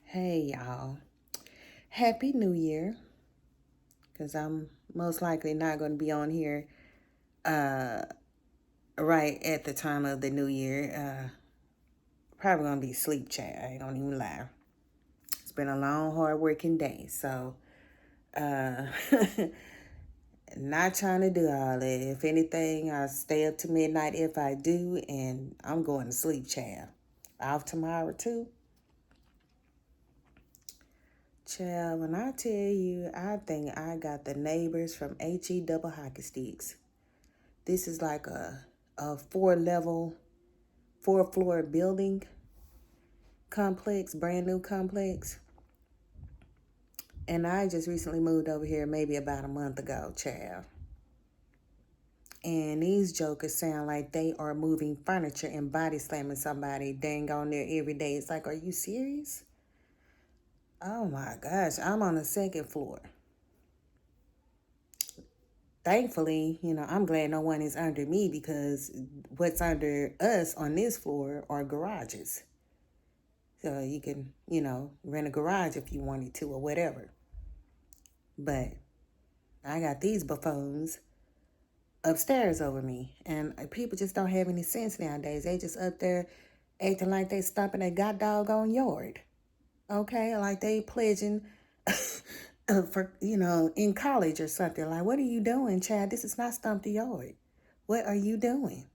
Hey y'all. Happy New Year. Because I'm most likely not going to be on here uh, right at the time of the New Year. Probably going to be sleep chat. I ain't going to even lie. It's been a long, hard working day. So, uh, not trying to do all that. If anything, I stay up to midnight if I do. And I'm going to sleep chat. Off tomorrow too. Child, when I tell you, I think I got the neighbors from HE double hockey sticks. This is like a four floor building complex, brand new complex. And I just recently moved over here maybe about a month ago, child. And these jokers sound like they are moving furniture and body slamming somebody dang on there every day. It's like, are you serious? Oh my gosh, I'm on the second floor. Thankfully, I'm glad no one is under me because what's under us on this floor are garages. So you can, rent a garage if you wanted to or whatever. But I got these buffoons upstairs over me. And people just don't have any sense nowadays. They just up there acting like they stomping a god doggone yard. Okay? Like they pledging for, in college or something. Like, what are you doing, Chad? This is not stomp the yard. What are you doing?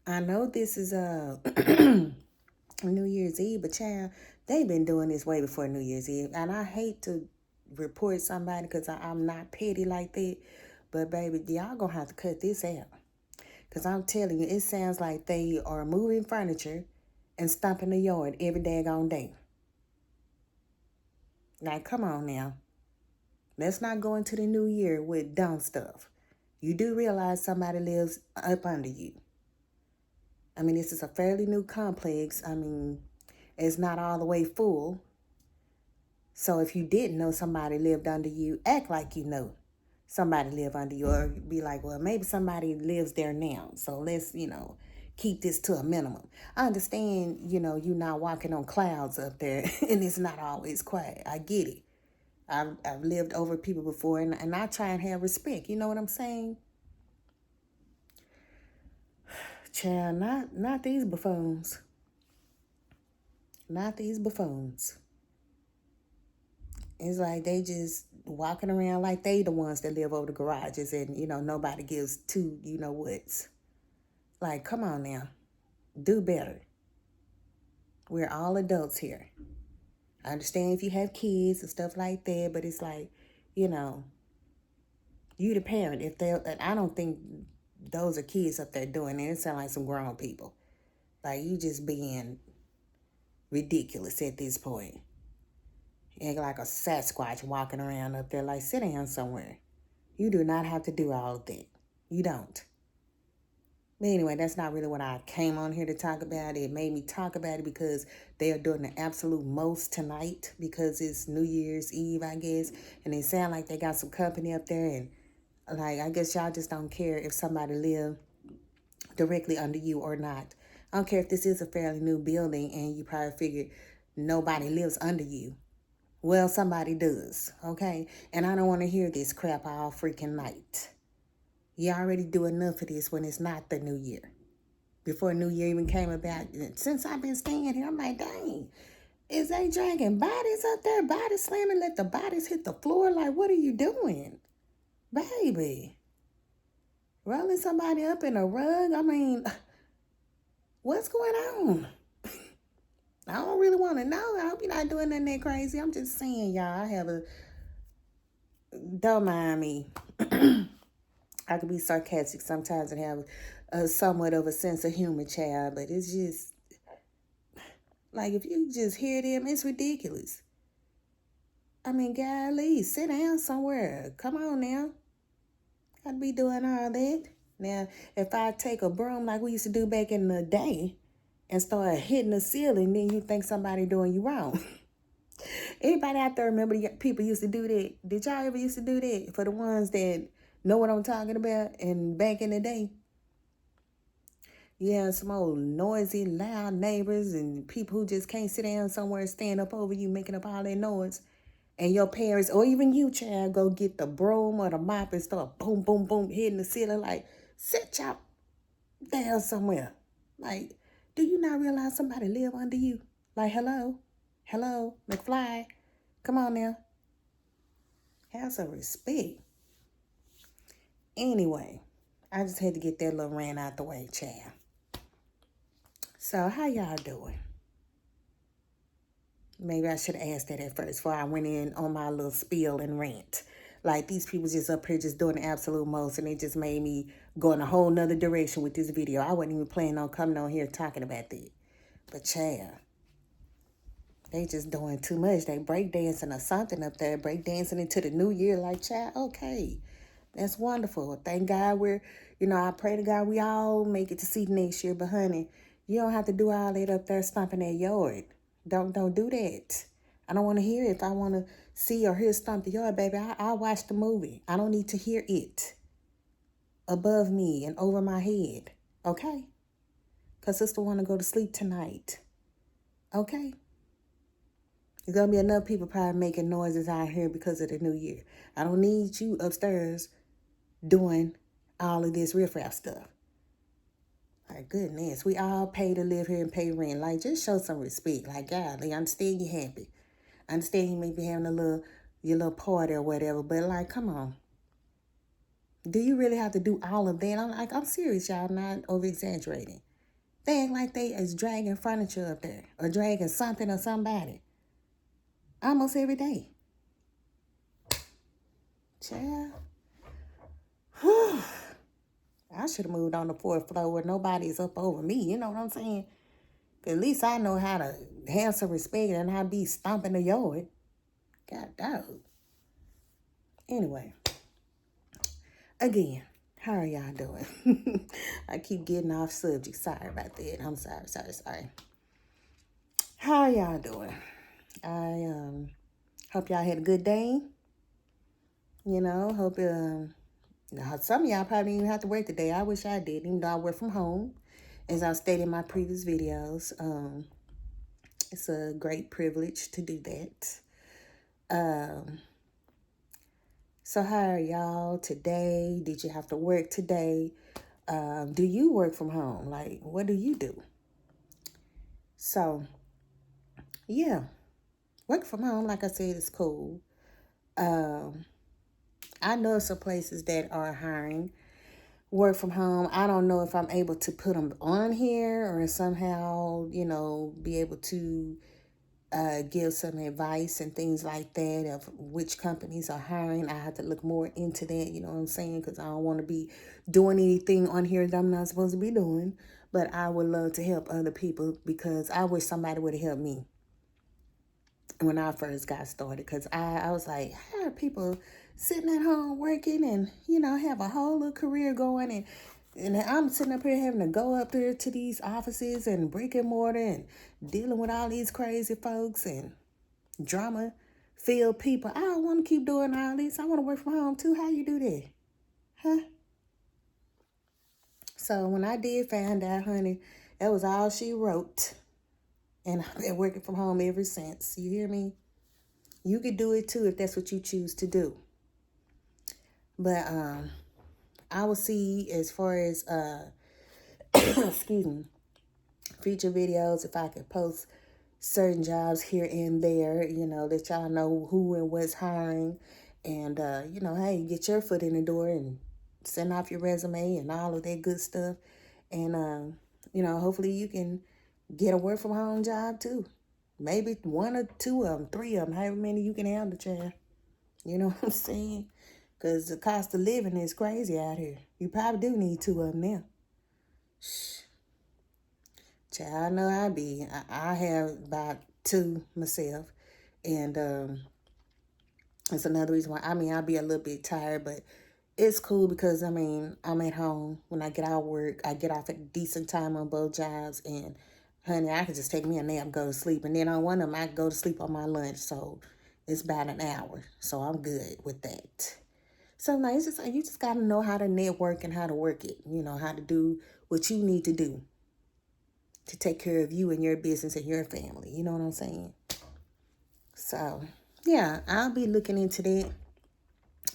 I know this is New Year's Eve, but child, they've been doing this way before New Year's Eve. And I hate to report somebody because I'm not petty like that. But baby, y'all gonna have to cut this out. Because I'm telling you, it sounds like they are moving furniture and stomping the yard every daggone day. Now, come on now. Let's not go into the new year with dumb stuff. You do realize somebody lives up under you. I mean, this is a fairly new complex. I mean, it's not all the way full. So if you didn't know somebody lived under you, act like you know somebody lived under you, or be like, well, maybe somebody lives there now. So let's, keep this to a minimum. I understand, you're not walking on clouds up there and it's not always quiet. I get it. I've lived over people before and I try and have respect. You know what I'm saying? Child, not these buffoons. Not these buffoons. It's like they just walking around like they the ones that live over the garages and, nobody gives two, whats. Like, come on now. Do better. We're all adults here. I understand if you have kids and stuff like that, but it's like, you know, you the parent. I don't think those are kids up there doing it. It sounds like some grown people. Like, you just being ridiculous at this point. And like a Sasquatch walking around up there, like, sit down somewhere. You do not have to do all of that. You don't. But anyway, that's not really what I came on here to talk about. It made me talk about it because they are doing the absolute most tonight because it's New Year's Eve, I guess. And they sound like they got some company up there. And, like, I guess y'all just don't care if somebody live directly under you or not. I don't care if this is a fairly new building and you probably figured nobody lives under you. Well, somebody does, okay? And I don't want to hear this crap all freaking night. You already do enough of this when it's not the new year. Before New Year even came about, since I've been staying here, I'm like, dang, is they dragging bodies up there, body slamming, let the bodies hit the floor? Like, what are you doing? Baby. Rolling somebody up in a rug? I mean, what's going on? I don't really want to know. I hope you're not doing nothing that crazy. I'm just saying, y'all, don't mind me. I can be sarcastic sometimes and have somewhat of a sense of humor, child, but it's just, like, if you just hear them, it's ridiculous. I mean, golly, sit down somewhere. Come on now. I'd be doing all that. Now, if I take a broom like we used to do back in the day and start hitting the ceiling, then you think somebody doing you wrong. Anybody out there remember people used to do that? Did y'all ever used to do that? For the ones that know what I'm talking about and back in the day? You have some old noisy, loud neighbors and people who just can't sit down somewhere and stand up over you making up all that noise. And your parents, or even you, child, go get the broom or the mop and start boom, boom, boom, hitting the ceiling like, sit y'all down somewhere. Like, do you not realize somebody live under you? Like, hello? Hello? McFly? Come on now. Have some respect. Anyway, I just had to get that little rant out the way, child. So, how y'all doing? Maybe I should have asked that at first before I went in on my little spiel and rant. Like, these people just up here just doing the absolute most, and it just made me go in a whole nother direction with this video. I wasn't even planning on coming on here talking about that. But, child, they just doing too much. They breakdancing or something up there, breakdancing into the new year. Like, child, okay, that's wonderful. Thank God I pray to God we all make it to see next year. But, honey, you don't have to do all that up there stomping that yard. Don't do that. I don't want to hear it. If I want to see or hear stomp the yard, baby, I'll watch the movie. I don't need to hear it above me and over my head. Okay? Because sister want to go to sleep tonight. Okay? There's going to be enough people probably making noises out here because of the new year. I don't need you upstairs doing all of this riffraff stuff. My goodness, we all pay to live here and pay rent. Like, just show some respect. Like, God, I understand you're happy. I understand you may be having your little party or whatever, but like, come on. Do you really have to do all of that? I'm serious, y'all, not over exaggerating. They act like they is dragging furniture up there or dragging something or somebody almost every day. Child. Whew. I should have moved on the 4th floor where nobody's up over me. You know what I'm saying? At least I know how to have some respect and not be stomping the yard. God dog. Anyway. Again, how are y'all doing? I keep getting off subject. Sorry about that. I'm sorry. How are y'all doing? I hope y'all had a good day. Hope some of y'all probably didn't even have to work today. I wish I did, even though I work from home. As I stated in my previous videos, it's a great privilege to do that. So how are y'all today? Did you have to work today? Do you work from home? Like, what do you do? So, yeah, work from home, like I said, is cool. I know some places that are hiring work from home. I don't know if I'm able to put them on here or somehow, be able to give some advice and things like that of which companies are hiring. I have to look more into that, you know what I'm saying? Because I don't want to be doing anything on here that I'm not supposed to be doing. But I would love to help other people because I wish somebody would have helped me when I first got started. Because I was like, how are people sitting at home working and, have a whole little career going and I'm sitting up here having to go up there to these offices and brick and mortar and dealing with all these crazy folks and drama-filled people. I don't want to keep doing all this. I want to work from home too. How you do that? Huh? So when I did find out, honey, that was all she wrote. And I've been working from home ever since. You hear me? You could do it too if that's what you choose to do. But I will see as far as excuse me, future videos if I could post certain jobs here and there, that y'all know who and what's hiring. And hey, get your foot in the door and send off your resume and all of that good stuff. And hopefully you can get a work from home job too. Maybe 1 or 2 of them, 3 of them, however many you can handle, child. You know what I'm saying? Because the cost of living is crazy out here. You probably do need 2 of them now. Shh. Child, I know I have about 2 myself. And it's another reason why, I'll be a little bit tired, but it's cool because, I'm at home. When I get out of work, I get off at a decent time on both jobs. And, honey, I can just take me a nap and go to sleep. And then on one of them, I go to sleep on my lunch. So it's about an hour. So I'm good with that. So now you just got to know how to network and how to work it. How to do what you need to do. to take care of you and your business and your family. You know what I'm saying? So, yeah, I'll be looking into that.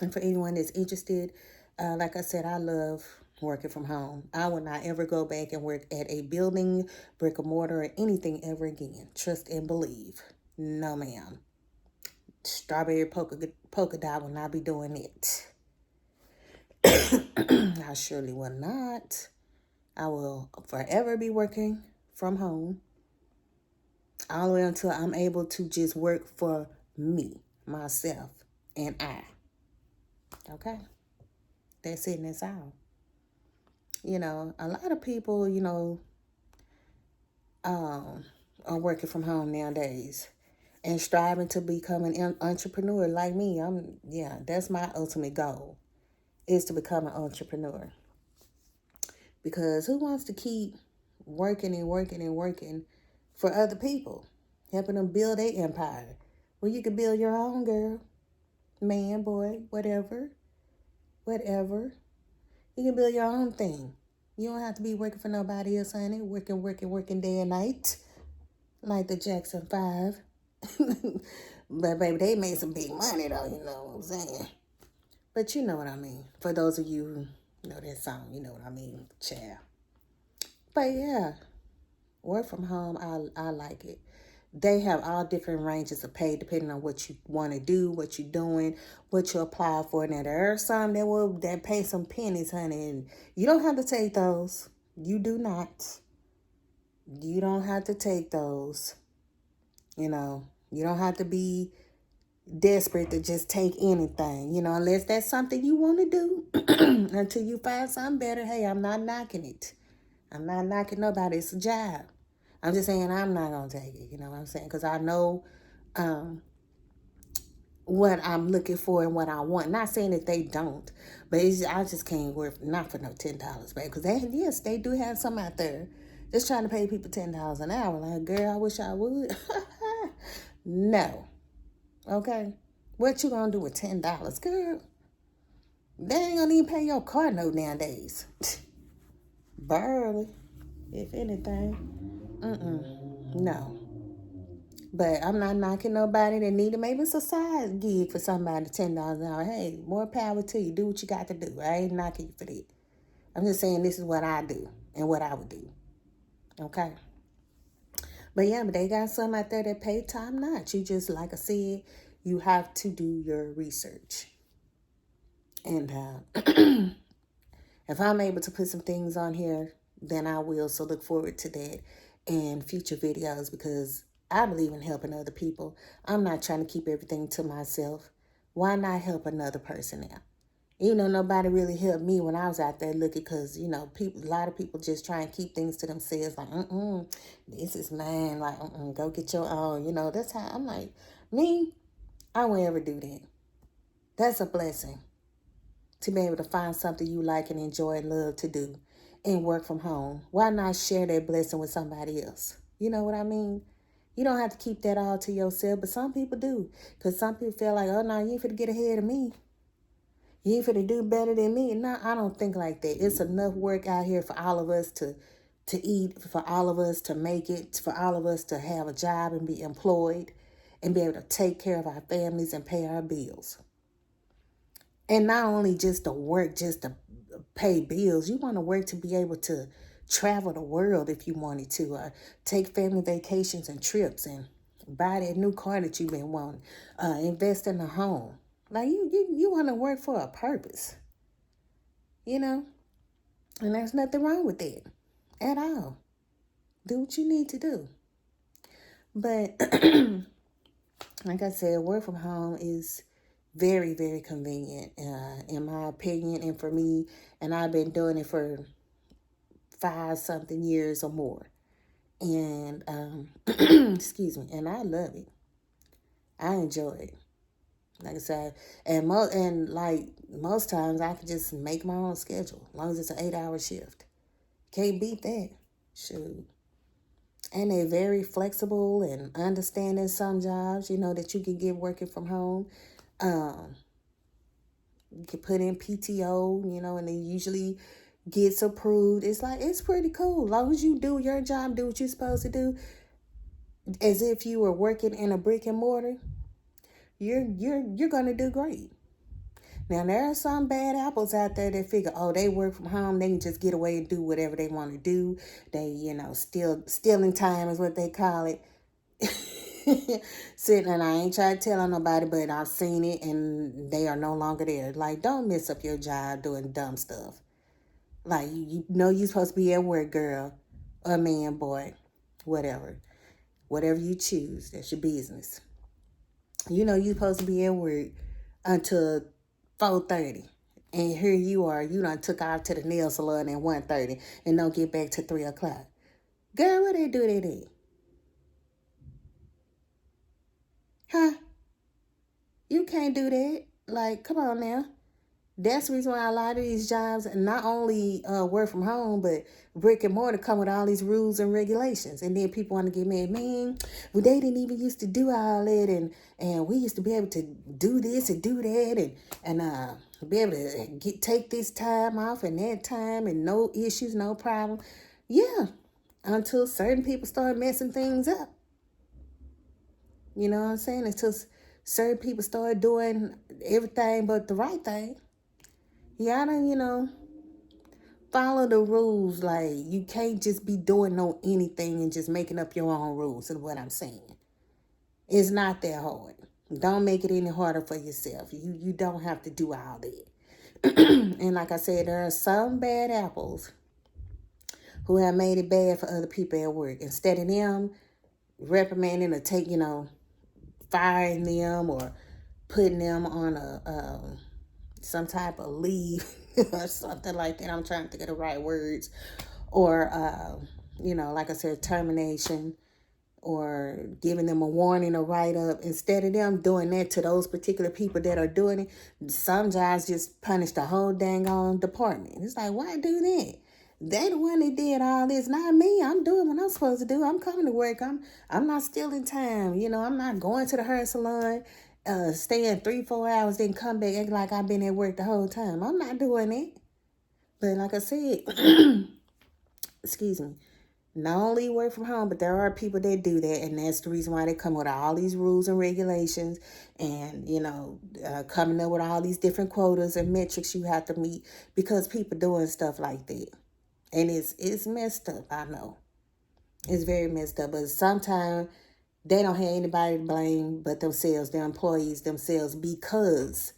And for anyone that's interested, like I said, I love working from home. I will not ever go back and work at a building, brick and mortar, or anything ever again. Trust and believe. No, ma'am. Strawberry polka dot will not be doing it. I surely will not. I will forever be working from home all the way until I'm able to just work for me, myself, and I. Okay? That's it and that's all. You know, a lot of people, are working from home nowadays and striving to become an entrepreneur like me. That's my ultimate goal, is to become an entrepreneur. Because who wants to keep working and working and working for other people, helping them build their empire? Well, you can build your own, girl, man, boy, whatever. You can build your own thing. You don't have to be working for nobody else, honey. Working day and night, like the Jackson 5. But, baby, they made some big money, though, you know what I'm saying? But you know what I mean. For those of you who know that song, you know what I mean, child. But, yeah, work from home, I like it. They have all different ranges of pay depending on what you want to do, what you're doing, what you apply for. Now, there are some that pay some pennies, honey, and you don't have to take those. You do not. You don't have to take those. You know, you don't have to be desperate to just take anything, unless that's something you want to do until you find something better. Hey, I'm not knocking it. I'm not knocking nobody. It's a job. I'm just saying I'm not going to take it. You know what I'm saying? Because I know what I'm looking for and what I want. Not saying that they don't, but I just can't work, not for no $10, babe. Because they do have some out there just trying to pay people $10 an hour. Like, girl, I wish I would. No. Okay? What you gonna do with $10, girl? They ain't gonna even pay your car note nowadays. Barely, if anything. No. But I'm not knocking nobody that need it. Maybe it's a side gig for somebody, $10 an hour. Hey, more power to you. Do what you got to do. I ain't knocking you for that. I'm just saying this is what I do and what I would do. Okay? But yeah, but they got some out there that pay top notch. You just, like I said, you have to do your research. And if I'm able to put some things on here, then I will. So look forward to that and future videos, because I believe in helping other people. I'm not trying to keep everything to myself. Why not help another person out? Even though nobody really helped me when I was out there looking, because, a lot of people just try and keep things to themselves. Like, this is mine. Like, go get your own. That's how I'm like, me, I won't ever do that. That's a blessing, to be able to find something you like and enjoy and love to do and work from home. Why not share that blessing with somebody else? You know what I mean? You don't have to keep that all to yourself, but some people do. Because some people feel like, oh, no, you ain't finna get ahead of me. You ain't finna do better than me. No, I don't think like that. It's enough work out here for all of us to eat, for all of us to make it, for all of us to have a job and be employed and be able to take care of our families and pay our bills. And not only just to work, just to pay bills. You want to work to be able to travel the world if you wanted to, or take family vacations and trips, and buy that new car that you've been wanting, invest in a home. Like, you want to work for a purpose, and there's nothing wrong with that at all. Do what you need to do. But like I said, work from home is very, very convenient, in my opinion, and for me. And I've been doing it for 5-something years or more. And, excuse me, and I love it. I enjoy it. Like I said, and most times I can just make my own schedule, as long as it's an 8-hour shift. Can't beat that. Shoot. And they're very flexible and understanding some jobs, that you can get working from home. You can put in PTO, and they usually gets approved. It's like, it's pretty cool. As long as you do your job, do what you're supposed to do, as if you were working in a brick and mortar, you're gonna do great. Now there are some bad apples out there that figure, oh, they work from home, they can just get away and do whatever they want to do. They, stealing time is what they call it. Sitting, and I ain't trying to tell on nobody, but I've seen it, and they are no longer there. Like, don't mess up your job doing dumb stuff. Like, you know you're supposed to be at work, girl, or man, boy, whatever. Whatever you choose, that's your business. You know you're supposed to be at work until 4:30. And here you are, you done took off to the nail salon at 1:30 and don't get back to 3 o'clock. Girl, what they do that at? Huh? You can't do that. Like, come on now. That's the reason why a lot of these jobs not only work from home, but brick and mortar come with all these rules and regulations. And then people want to get mad, man, well, they didn't even used to do all that. And we used to be able to do this and do that and be able to take this time off and that time and no issues, no problem. Yeah, until certain people start messing things up. You know what I'm saying? Until certain people start doing everything but the right thing. You gotta, follow the rules. Like, you can't just be doing no anything and just making up your own rules, is what I'm saying. It's not that hard. Don't make it any harder for yourself. You don't have to do all that. And like I said, there are some bad apples who have made it bad for other people at work. Instead of them reprimanding or firing them or putting them on some type of leave or something like that. I'm trying to think of the right words. Or, like I said, termination or giving them a warning or write-up. Instead of them doing that to those particular people that are doing it, some jobs just punish the whole dang on department. It's like, why do that? They the one that did all this, not me. I'm doing what I'm supposed to do. I'm coming to work. I'm not stealing time. I'm not going to the hair salon, staying 3-4 hours, then come back acting like I've been at work the whole time. I'm not doing it. But like I said, excuse me, not only work from home, but there are people that do that, and that's the reason why they come with all these rules and regulations and, coming up with all these different quotas and metrics you have to meet because people doing stuff like that. And it's messed up, I know. It's very messed up, but sometimes they don't have anybody to blame but themselves, their employees themselves, because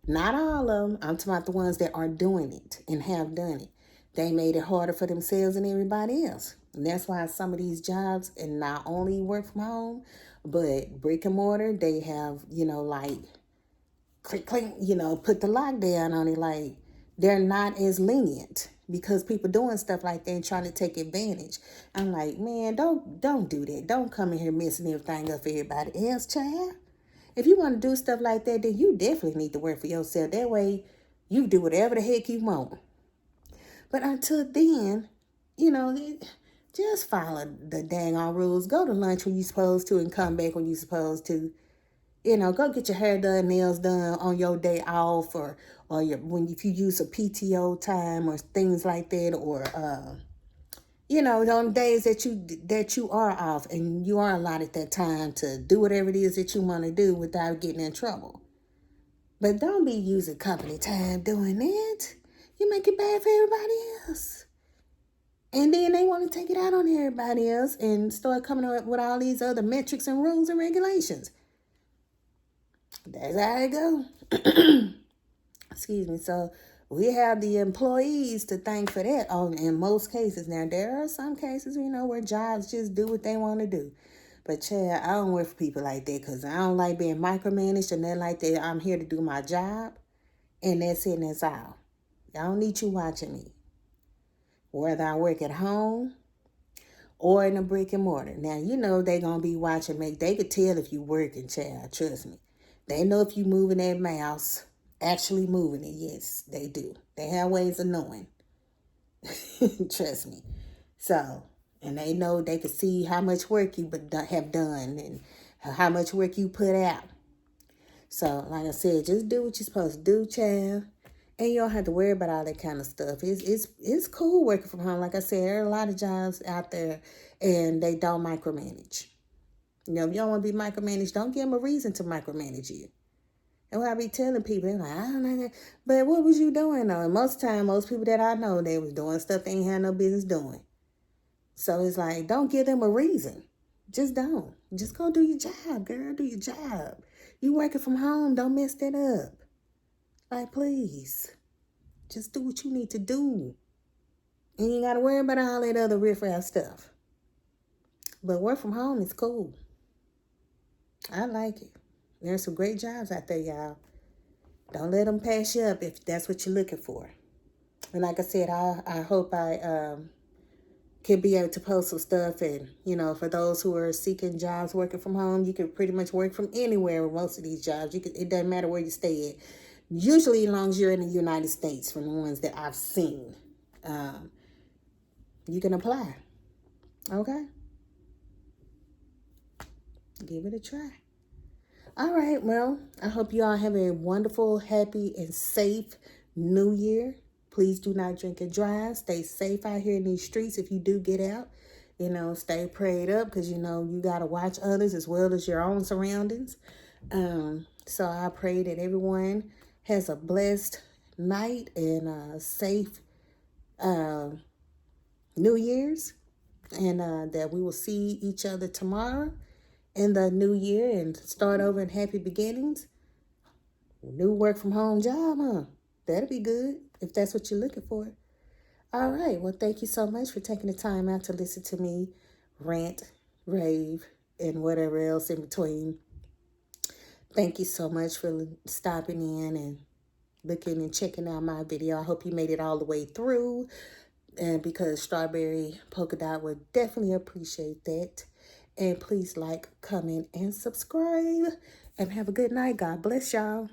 not all of them, I'm talking about the ones that are doing it and have done it. They made it harder for themselves and everybody else. And that's why some of these jobs, and not only work from home, but brick and mortar, they have, like, click, put the lockdown on it. Like, they're not as lenient because people doing stuff like that and trying to take advantage. I'm like, man, don't do that. Don't come in here messing everything up for everybody else, child. If you want to do stuff like that, then you definitely need to work for yourself. That way, you do whatever the heck you want. But until then, just follow the dang on rules. Go to lunch when you're supposed to and come back when you're supposed to. Go get your hair done, nails done on your day off, or if you use a PTO time or things like that, or on days that you are off and you are allotted that time to do whatever it is that you want to do without getting in trouble. But don't be using company time doing that. You make it bad for everybody else. And then they want to take it out on everybody else and start coming up with all these other metrics and rules and regulations. That's how it go. Excuse me. So we have the employees to thank for that in most cases. Now, there are some cases, where jobs just do what they want to do. But, Chad, I don't work for people like that because I don't like being micromanaged and nothing like that. I'm here to do my job, and that's it and that's all. I don't need you watching me. Whether I work at home or in a brick and mortar. Now, they going to be watching me. They could tell if you working, child. Trust me. They know if you moving that mouse, actually moving it. Yes, they do. They have ways of knowing. Trust me. So, and they know they can see how much work you have done and how much work you put out. So, like I said, just do what you're supposed to do, child. And you don't have to worry about all that kind of stuff. It's cool working from home. Like I said, there are a lot of jobs out there and they don't micromanage. You know, if you don't want to be micromanaged, don't give them a reason to micromanage you. And what I be telling people, they're like, I don't know that. But what was you doing though? And most time, most people that I know, they was doing stuff they ain't had no business doing. So it's like, don't give them a reason. Just don't. Just go do your job, girl. Do your job. You working from home, don't mess that up. Like, please. Just do what you need to do. And you ain't got to worry about all that other riffraff stuff. But work from home is cool. I like it. There's some great jobs out there, y'all. Don't let them pass you up if that's what you're looking for. And like I said, I hope I can be able to post some stuff. And, you know, for those who are seeking jobs working from home, you can pretty much work from anywhere with most of these jobs. It doesn't matter where you stay at. Usually, as long as you're in the United States, from the ones that I've seen, you can apply. Okay? Give it a try. All right, well, I hope you all have a wonderful, happy, and safe New Year. Please do not drink and drive. Stay safe out here in these streets if you do get out. You know, stay prayed up because, you know, you got to watch others as well as your own surroundings. So I pray that everyone has a blessed night and a safe New Year's. And that we will see each other tomorrow in the new year and start over in happy beginnings. New work from home job, huh? That'll be good if that's what you're looking for. All right. Well, thank you so much for taking the time out to listen to me rant, rave, and whatever else in between. Thank you so much for stopping in and looking and checking out my video. I hope you made it all the way through. And because Strawberry Polka Dot would definitely appreciate that. And please like, comment, and subscribe. And have a good night. God bless y'all.